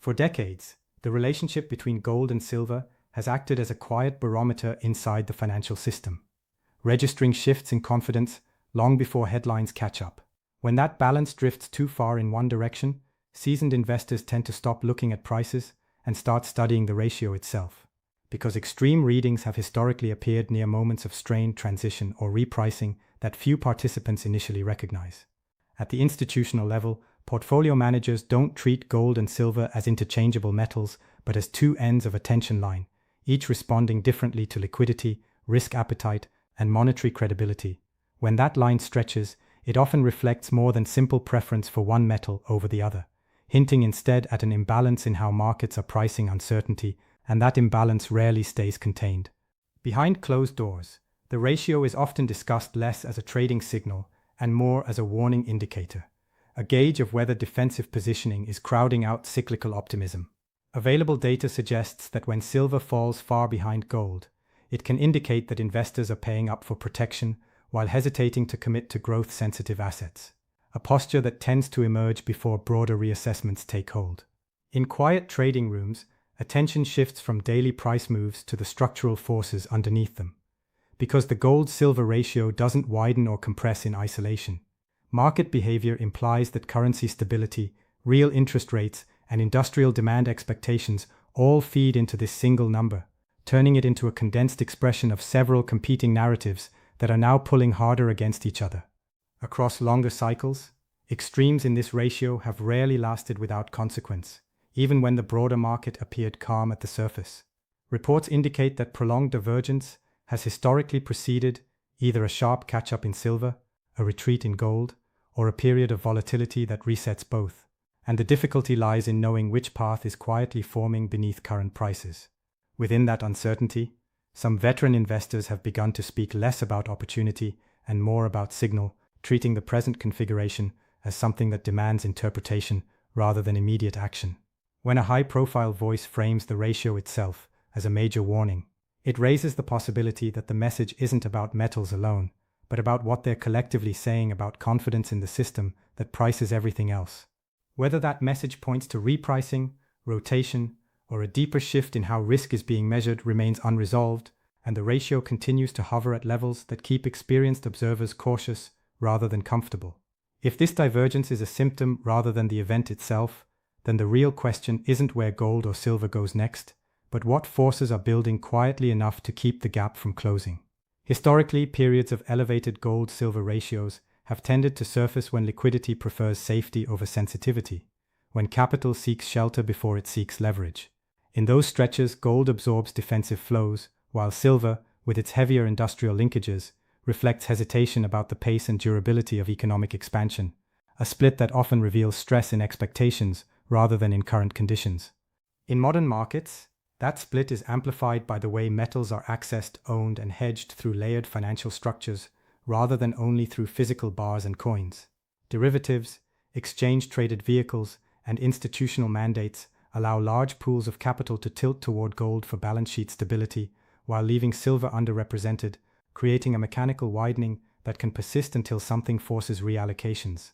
For decades, the relationship between gold and silver has acted as a quiet barometer inside the financial system, registering shifts in confidence long before headlines catch up. When that balance drifts too far in one direction, seasoned investors tend to stop looking at prices and start studying the ratio itself, because extreme readings have historically appeared near moments of strain, transition, or repricing that few participants initially recognize. At the institutional level, portfolio managers don't treat gold and silver as interchangeable metals, but as two ends of a tension line, each responding differently to liquidity, risk appetite, and monetary credibility. When that line stretches, it often reflects more than simple preference for one metal over the other, hinting instead at an imbalance in how markets are pricing uncertainty, and that imbalance rarely stays contained. Behind closed doors, the ratio is often discussed less as a trading signal and more as a warning indicator, a gauge of whether defensive positioning is crowding out cyclical optimism. Available data suggests that when silver falls far behind gold, it can indicate that investors are paying up for protection while hesitating to commit to growth-sensitive assets, a posture that tends to emerge before broader reassessments take hold. In quiet trading rooms, attention shifts from daily price moves to the structural forces underneath them, because the gold-silver ratio doesn't widen or compress in isolation. Market behavior implies that currency stability, real interest rates, and industrial demand expectations all feed into this single number, turning it into a condensed expression of several competing narratives that are now pulling harder against each other. Across longer cycles, extremes in this ratio have rarely lasted without consequence, even when the broader market appeared calm at the surface. Reports indicate that prolonged divergence has historically preceded either a sharp catch-up in silver, a retreat in gold, or a period of volatility that resets both, and the difficulty lies in knowing which path is quietly forming beneath current prices. Within that uncertainty, some veteran investors have begun to speak less about opportunity and more about signal, treating the present configuration as something that demands interpretation rather than immediate action. When a high-profile voice frames the ratio itself as a major warning, it raises the possibility that the message isn't about metals alone, but about what they're collectively saying about confidence in the system that prices everything else. Whether that message points to repricing, rotation, or a deeper shift in how risk is being measured remains unresolved, and the ratio continues to hover at levels that keep experienced observers cautious rather than comfortable. If this divergence is a symptom rather than the event itself, then the real question isn't where gold or silver goes next, but what forces are building quietly enough to keep the gap from closing. Historically, periods of elevated gold-silver ratios have tended to surface when liquidity prefers safety over sensitivity, when capital seeks shelter before it seeks leverage. In those stretches, gold absorbs defensive flows, while silver, with its heavier industrial linkages, reflects hesitation about the pace and durability of economic expansion, a split that often reveals stress in expectations rather than in current conditions. In modern markets, that split is amplified by the way metals are accessed, owned, and hedged through layered financial structures rather than only through physical bars and coins. Derivatives, exchange-traded vehicles, and institutional mandates allow large pools of capital to tilt toward gold for balance sheet stability, while leaving silver underrepresented, creating a mechanical widening that can persist until something forces reallocations.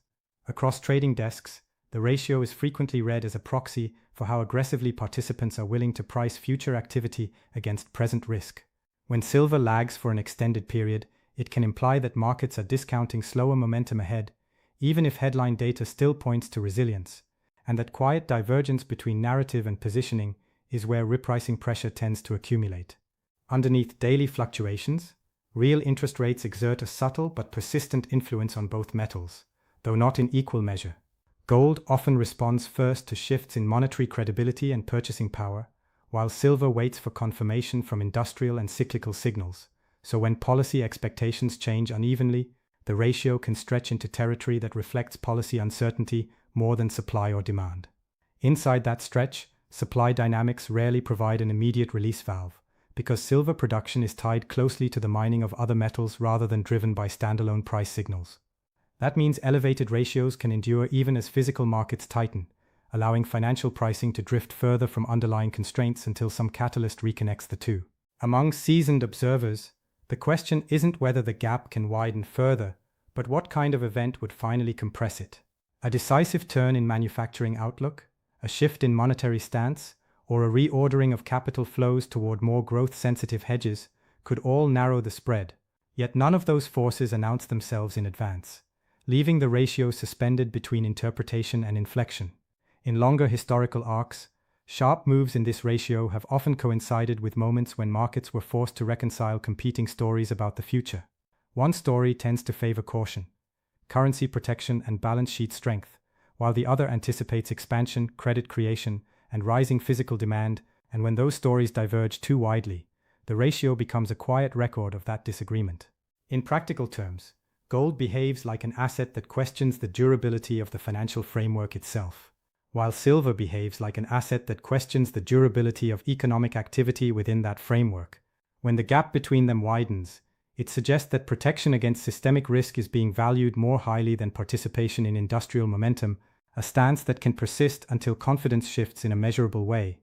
Across trading desks, the ratio is frequently read as a proxy for how aggressively participants are willing to price future activity against present risk. When silver lags for an extended period, it can imply that markets are discounting slower momentum ahead, even if headline data still points to resilience, and that quiet divergence between narrative and positioning is where repricing pressure tends to accumulate. Underneath daily fluctuations, real interest rates exert a subtle but persistent influence on both metals, though not in equal measure. Gold often responds first to shifts in monetary credibility and purchasing power, while silver waits for confirmation from industrial and cyclical signals. So when policy expectations change unevenly, the ratio can stretch into territory that reflects policy uncertainty more than supply or demand. Inside that stretch, supply dynamics rarely provide an immediate release valve, because silver production is tied closely to the mining of other metals rather than driven by standalone price signals. That means elevated ratios can endure even as physical markets tighten, allowing financial pricing to drift further from underlying constraints until some catalyst reconnects the two. Among seasoned observers, the question isn't whether the gap can widen further, but what kind of event would finally compress it. A decisive turn in manufacturing outlook, a shift in monetary stance, or a reordering of capital flows toward more growth-sensitive hedges could all narrow the spread. Yet none of those forces announce themselves in advance, leaving the ratio suspended between interpretation and inflection. In longer historical arcs, sharp moves in this ratio have often coincided with moments when markets were forced to reconcile competing stories about the future. One story tends to favor caution, currency protection, and balance sheet strength, while the other anticipates expansion, credit creation, and rising physical demand, and when those stories diverge too widely, the ratio becomes a quiet record of that disagreement. In practical terms, gold behaves like an asset that questions the durability of the financial framework itself, while silver behaves like an asset that questions the durability of economic activity within that framework. When the gap between them widens, it suggests that protection against systemic risk is being valued more highly than participation in industrial momentum, a stance that can persist until confidence shifts in a measurable way.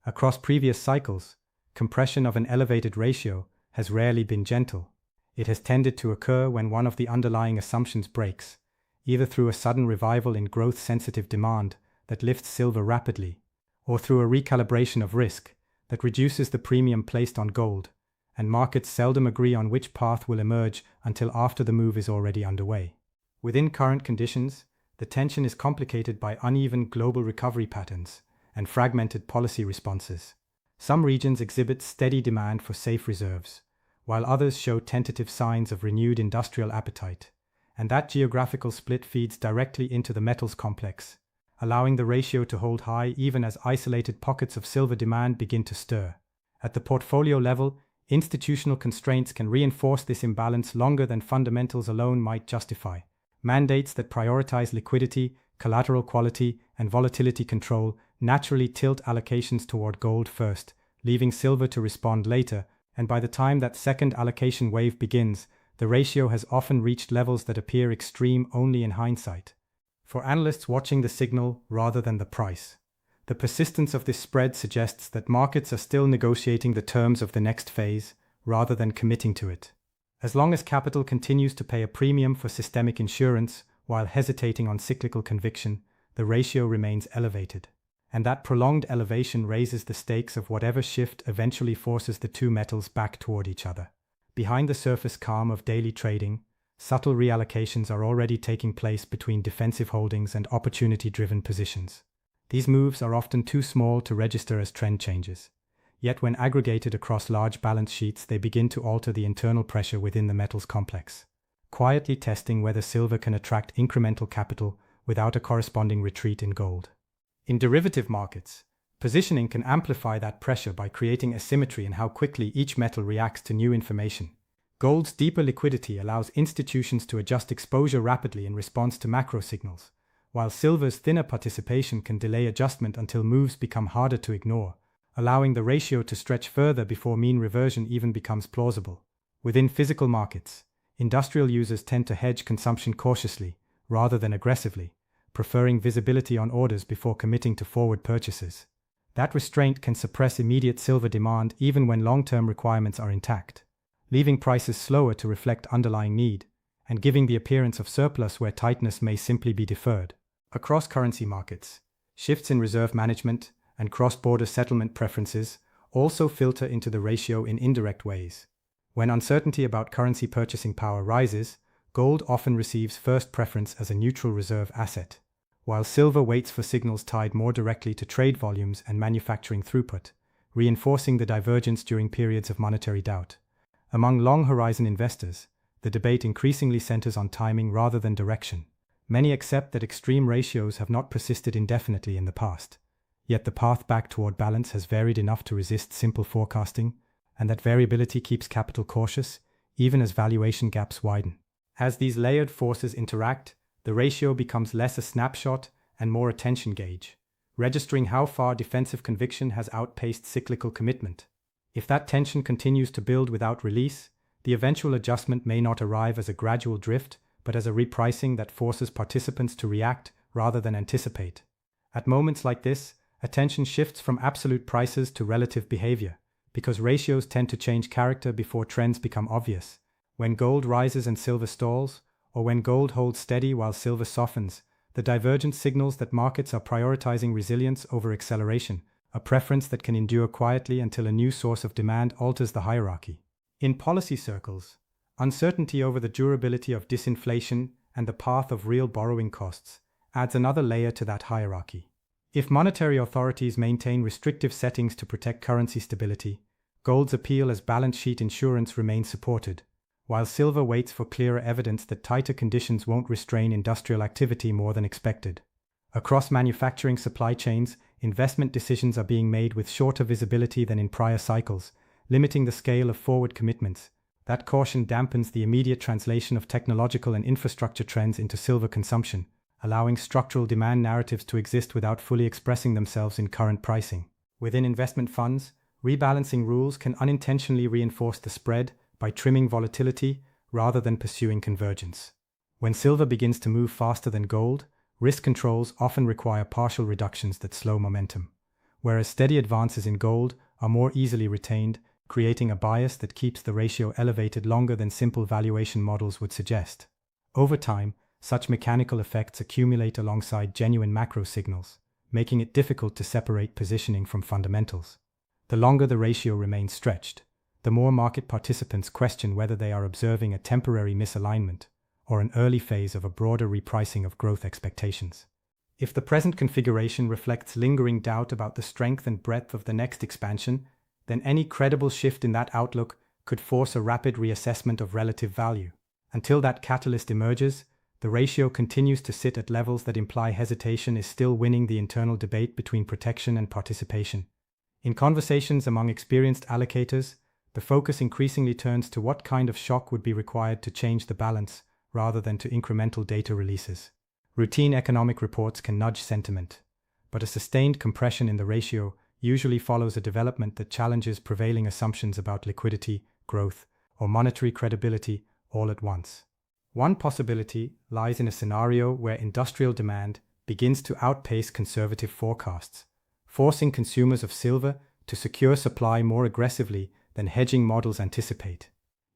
Across previous cycles, compression of an elevated ratio has rarely been gentle. It has tended to occur when one of the underlying assumptions breaks, either through a sudden revival in growth-sensitive demand that lifts silver rapidly, or through a recalibration of risk that reduces the premium placed on gold, and markets seldom agree on which path will emerge until after the move is already underway. Within current conditions, the tension is complicated by uneven global recovery patterns and fragmented policy responses. Some regions exhibit steady demand for safe reserves, while others show tentative signs of renewed industrial appetite, and that geographical split feeds directly into the metals complex, allowing the ratio to hold high even as isolated pockets of silver demand begin to stir. At the portfolio level, institutional constraints can reinforce this imbalance longer than fundamentals alone might justify. Mandates that prioritize liquidity, collateral quality, and volatility control naturally tilt allocations toward gold first, leaving silver to respond later, and by the time that second allocation wave begins, the ratio has often reached levels that appear extreme only in hindsight. For analysts watching the signal rather than the price, the persistence of this spread suggests that markets are still negotiating the terms of the next phase rather than committing to it. As long as capital continues to pay a premium for systemic insurance while hesitating on cyclical conviction, the ratio remains elevated. And that prolonged elevation raises the stakes of whatever shift eventually forces the two metals back toward each other. Behind the surface calm of daily trading, subtle reallocations are already taking place between defensive holdings and opportunity-driven positions. These moves are often too small to register as trend changes. Yet when aggregated across large balance sheets, they begin to alter the internal pressure within the metals complex, quietly testing whether silver can attract incremental capital without a corresponding retreat in gold. In derivative markets, positioning can amplify that pressure by creating asymmetry in how quickly each metal reacts to new information. Gold's deeper liquidity allows institutions to adjust exposure rapidly in response to macro signals, while silver's thinner participation can delay adjustment until moves become harder to ignore, allowing the ratio to stretch further before mean reversion even becomes plausible. Within physical markets, industrial users tend to hedge consumption cautiously, rather than aggressively, preferring visibility on orders before committing to forward purchases. That restraint can suppress immediate silver demand even when long-term requirements are intact, leaving prices slower to reflect underlying need, and giving the appearance of surplus where tightness may simply be deferred. Across currency markets, shifts in reserve management and cross-border settlement preferences also filter into the ratio in indirect ways. When uncertainty about currency purchasing power rises, gold often receives first preference as a neutral reserve asset, while silver waits for signals tied more directly to trade volumes and manufacturing throughput, reinforcing the divergence during periods of monetary doubt. Among long-horizon investors, the debate increasingly centers on timing rather than direction. Many accept that extreme ratios have not persisted indefinitely in the past, yet the path back toward balance has varied enough to resist simple forecasting, and that variability keeps capital cautious, even as valuation gaps widen. As these layered forces interact, the ratio becomes less a snapshot and more a tension gauge, registering how far defensive conviction has outpaced cyclical commitment. If that tension continues to build without release, the eventual adjustment may not arrive as a gradual drift, but as a repricing that forces participants to react rather than anticipate. At moments like this, attention shifts from absolute prices to relative behavior, because ratios tend to change character before trends become obvious. When gold rises and silver stalls, or when gold holds steady while silver softens, The divergence signals that markets are prioritizing resilience over acceleration, a preference that can endure quietly until a new source of demand alters the hierarchy. In policy circles, uncertainty over the durability of disinflation and the path of real borrowing costs adds another layer to that hierarchy. If monetary authorities maintain restrictive settings to protect currency stability, gold's appeal as balance sheet insurance remains supported, while silver waits for clearer evidence that tighter conditions won't restrain industrial activity more than expected. Across manufacturing supply chains, investment decisions are being made with shorter visibility than in prior cycles, limiting the scale of forward commitments. That caution dampens the immediate translation of technological and infrastructure trends into silver consumption, allowing structural demand narratives to exist without fully expressing themselves in current pricing. Within investment funds, rebalancing rules can unintentionally reinforce the spread by trimming volatility rather than pursuing convergence. When silver begins to move faster than gold, risk controls often require partial reductions that slow momentum, whereas steady advances in gold are more easily retained, creating a bias that keeps the ratio elevated longer than simple valuation models would suggest. Over time, such mechanical effects accumulate alongside genuine macro signals, making it difficult to separate positioning from fundamentals. The longer the ratio remains stretched, the more market participants question whether they are observing a temporary misalignment or an early phase of a broader repricing of growth expectations. If the present configuration reflects lingering doubt about the strength and breadth of the next expansion, then any credible shift in that outlook could force a rapid reassessment of relative value. Until that catalyst emerges, the ratio continues to sit at levels that imply hesitation is still winning the internal debate between protection and participation. In conversations among experienced allocators, the focus increasingly turns to what kind of shock would be required to change the balance, rather than to incremental data releases. Routine economic reports can nudge sentiment, but a sustained compression in the ratio usually follows a development that challenges prevailing assumptions about liquidity, growth, or monetary credibility all at once. One possibility lies in a scenario where industrial demand begins to outpace conservative forecasts, forcing consumers of silver to secure supply more aggressively than hedging models anticipate.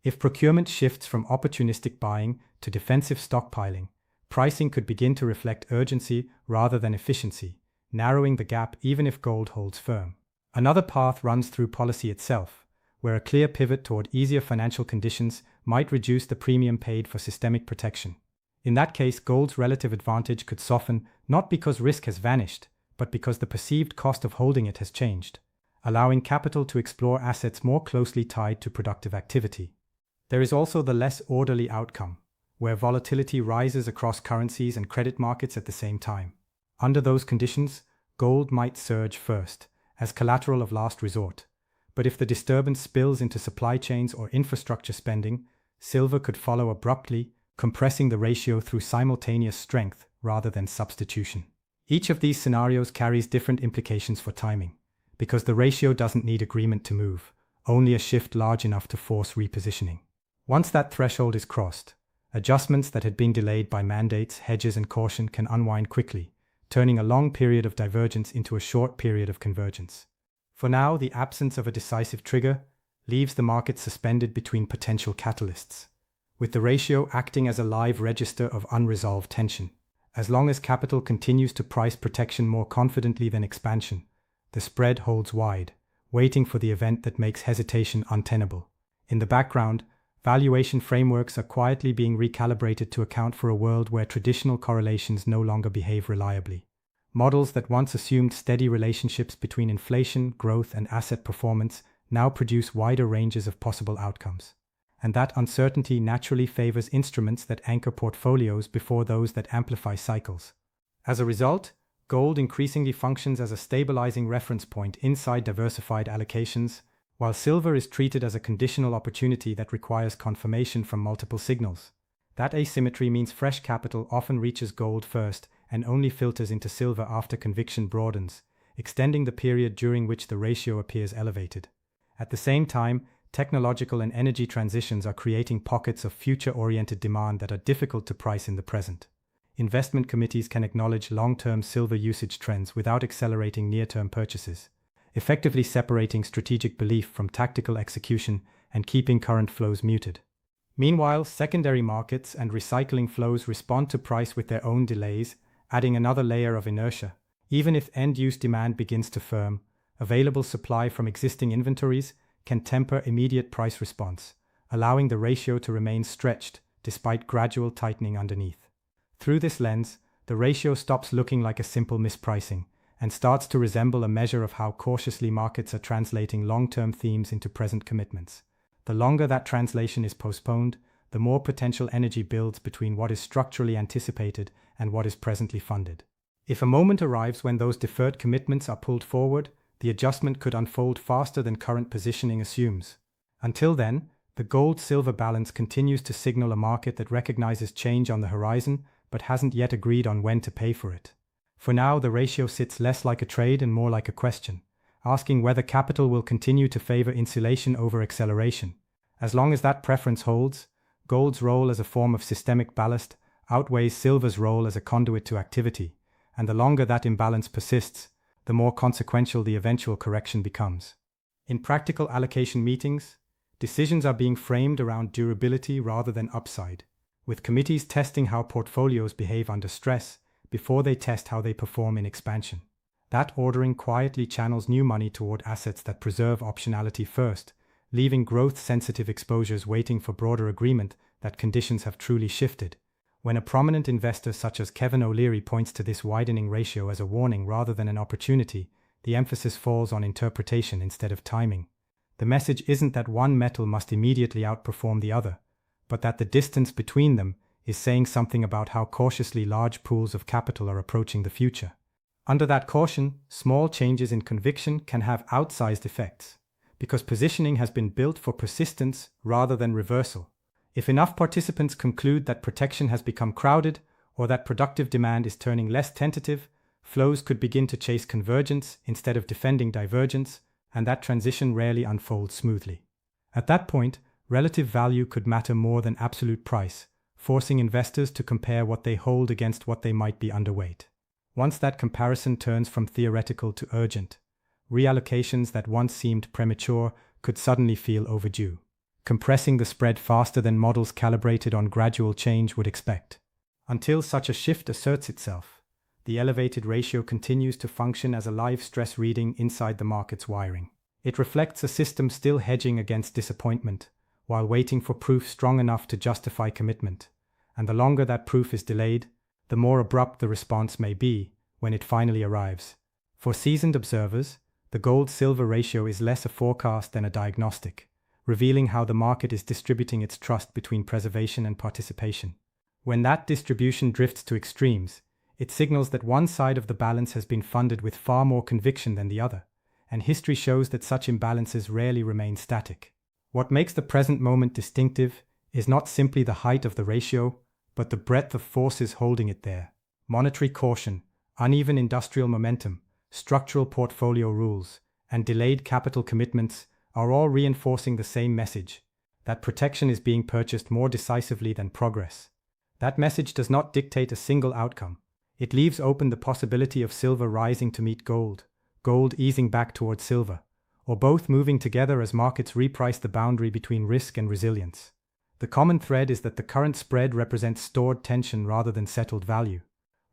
If procurement shifts from opportunistic buying to defensive stockpiling, pricing could begin to reflect urgency rather than efficiency, narrowing the gap even if gold holds firm. Another path runs through policy itself, where a clear pivot toward easier financial conditions might reduce the premium paid for systemic protection. In that case, gold's relative advantage could soften not because risk has vanished, but because the perceived cost of holding it has changed, allowing capital to explore assets more closely tied to productive activity. There is also the less orderly outcome, where volatility rises across currencies and credit markets at the same time. Under those conditions, gold might surge first, as collateral of last resort. But if the disturbance spills into supply chains or infrastructure spending, silver could follow abruptly, compressing the ratio through simultaneous strength rather than substitution. Each of these scenarios carries different implications for timing, because the ratio doesn't need agreement to move, only a shift large enough to force repositioning. Once that threshold is crossed, adjustments that had been delayed by mandates, hedges, and caution can unwind quickly, turning a long period of divergence into a short period of convergence. For now, the absence of a decisive trigger leaves the market suspended between potential catalysts, with the ratio acting as a live register of unresolved tension. As long as capital continues to price protection more confidently than expansion, the spread holds wide, waiting for the event that makes hesitation untenable. In the background, valuation frameworks are quietly being recalibrated to account for a world where traditional correlations no longer behave reliably. Models that once assumed steady relationships between inflation, growth, and asset performance now produce wider ranges of possible outcomes. And that uncertainty naturally favors instruments that anchor portfolios before those that amplify cycles. As a result, gold increasingly functions as a stabilizing reference point inside diversified allocations, while silver is treated as a conditional opportunity that requires confirmation from multiple signals. That asymmetry means fresh capital often reaches gold first and only filters into silver after conviction broadens, extending the period during which the ratio appears elevated. At the same time, technological and energy transitions are creating pockets of future-oriented demand that are difficult to price in the present. Investment committees can acknowledge long-term silver usage trends without accelerating near-term purchases, effectively separating strategic belief from tactical execution and keeping current flows muted. Meanwhile, secondary markets and recycling flows respond to price with their own delays, adding another layer of inertia. Even if end-use demand begins to firm, available supply from existing inventories can temper immediate price response, allowing the ratio to remain stretched despite gradual tightening underneath. Through this lens, the ratio stops looking like a simple mispricing and starts to resemble a measure of how cautiously markets are translating long-term themes into present commitments. The longer that translation is postponed, the more potential energy builds between what is structurally anticipated and what is presently funded. If a moment arrives when those deferred commitments are pulled forward, the adjustment could unfold faster than current positioning assumes. Until then, the gold-silver balance continues to signal a market that recognizes change on the horizon but hasn't yet agreed on when to pay for it. For now, the ratio sits less like a trade and more like a question, asking whether capital will continue to favor insulation over acceleration. As long as that preference holds, gold's role as a form of systemic ballast outweighs silver's role as a conduit to activity, and the longer that imbalance persists, the more consequential the eventual correction becomes. In practical allocation meetings, decisions are being framed around durability rather than upside, with committees testing how portfolios behave under stress before they test how they perform in expansion. That ordering quietly channels new money toward assets that preserve optionality first, leaving growth-sensitive exposures waiting for broader agreement that conditions have truly shifted. When a prominent investor such as Kevin O'Leary points to this widening ratio as a warning rather than an opportunity, the emphasis falls on interpretation instead of timing. The message isn't that one metal must immediately outperform the other, but that the distance between them is saying something about how cautiously large pools of capital are approaching the future. Under that caution, small changes in conviction can have outsized effects, because positioning has been built for persistence rather than reversal. If enough participants conclude that protection has become crowded or that productive demand is turning less tentative, flows could begin to chase convergence instead of defending divergence, and that transition rarely unfolds smoothly. At that point, relative value could matter more than absolute price, forcing investors to compare what they hold against what they might be underweight. Once that comparison turns from theoretical to urgent, reallocations that once seemed premature could suddenly feel overdue, compressing the spread faster than models calibrated on gradual change would expect. Until such a shift asserts itself, the elevated ratio continues to function as a live stress reading inside the market's wiring. It reflects a system still hedging against disappointment, while waiting for proof strong enough to justify commitment, and the longer that proof is delayed, the more abrupt the response may be when it finally arrives. For seasoned observers, the gold-silver ratio is less a forecast than a diagnostic, revealing how the market is distributing its trust between preservation and participation. When that distribution drifts to extremes, it signals that one side of the balance has been funded with far more conviction than the other, and history shows that such imbalances rarely remain static. What makes the present moment distinctive is not simply the height of the ratio, but the breadth of forces holding it there. Monetary caution, uneven industrial momentum, structural portfolio rules, and delayed capital commitments are all reinforcing the same message, that protection is being purchased more decisively than progress. That message does not dictate a single outcome. It leaves open the possibility of silver rising to meet gold, gold easing back towards silver, or both moving together as markets reprice the boundary between risk and resilience. The common thread is that the current spread represents stored tension rather than settled value.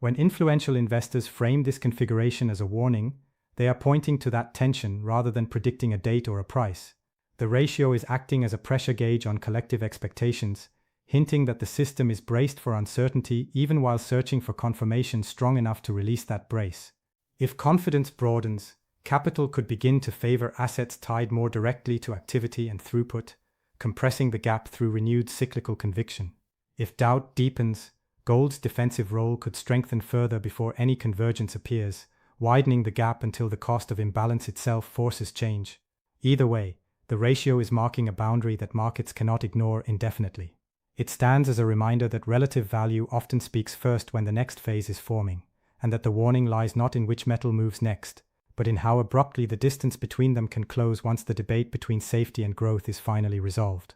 When influential investors frame this configuration as a warning, they are pointing to that tension rather than predicting a date or a price. The ratio is acting as a pressure gauge on collective expectations, hinting that the system is braced for uncertainty even while searching for confirmation strong enough to release that brace. If confidence broadens, capital could begin to favor assets tied more directly to activity and throughput, compressing the gap through renewed cyclical conviction. If doubt deepens, gold's defensive role could strengthen further before any convergence appears, widening the gap until the cost of imbalance itself forces change. Either way, the ratio is marking a boundary that markets cannot ignore indefinitely. It stands as a reminder that relative value often speaks first when the next phase is forming, and that the warning lies not in which metal moves next, but in how abruptly the distance between them can close once the debate between safety and growth is finally resolved.